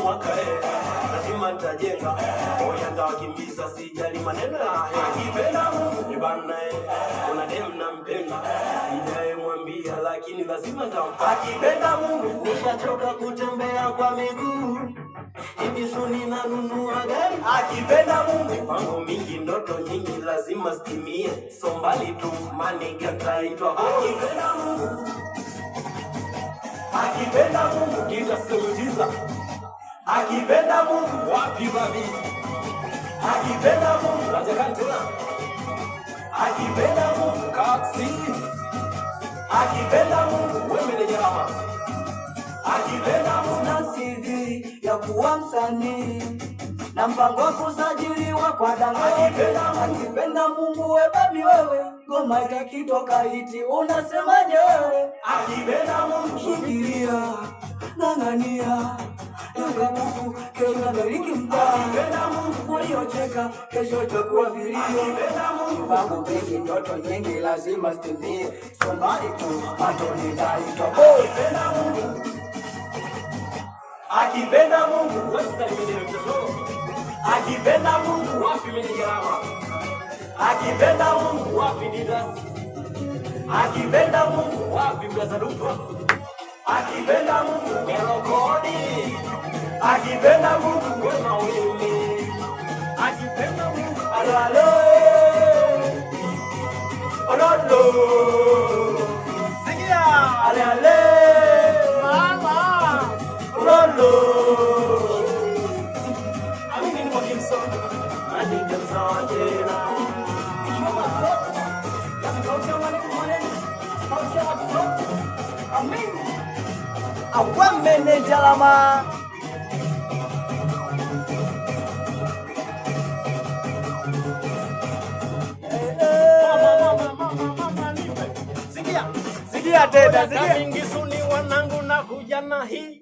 mwaka lazima nitajenga. Oya ndawakimbiza sijali maneno ya akipenda Mungu ni bana kuna dem nampenda sijaye mwambia lakini lazima nitampa. Akipenda Mungu nishachoka kutembea kwa miguu hivi suni na nunua gari. Akipenda Mungu pango mingi ndoto nyingi lazima stimie so mbali tu maniga taitwa. Akipenda Mungu akipenda Mungu nitasimutiza. Akipenda Mungu wapi babi. Akipenda Mungu rajakantena. Akipenda Mungu kaksi. Akipenda Mungu wemene nyama. Akipenda Mungu na CV ya kuwa msanii na mpango wa kusajiliwa kwa danga. Akipenda Mungu we babi wewe ngoma ikitoka hiti unasemaje wewe. Akipenda Mungu shikilia ng'ang'ania Yanga Mungu Kenya bariki mtaa. Akipenda Mungu waliocheka kesho itakuwa vilio. Akipenda Mungu mambo mengi ndoto nyingi lazima stimie so mbali tu matoni daito. Akipenda Mungu akipenda Mungu wasa nimedele mtoto. Akipenda Mungu wapi menejama. Akipenda Mungu wapi didas. Akipenda Mungu wapi brazadupa. Akipenda Mungu melokodi. Akipenda Mungu wema wele. Akipenda Mungu alalo ololo sikia alale mama ololo amini ni mkimso aniga msawatena ishoma zote ya sauti ya maneno sauti ya watu zote amini awamene jalama sikia tena sikia mingi suni wanangu na kuja na hii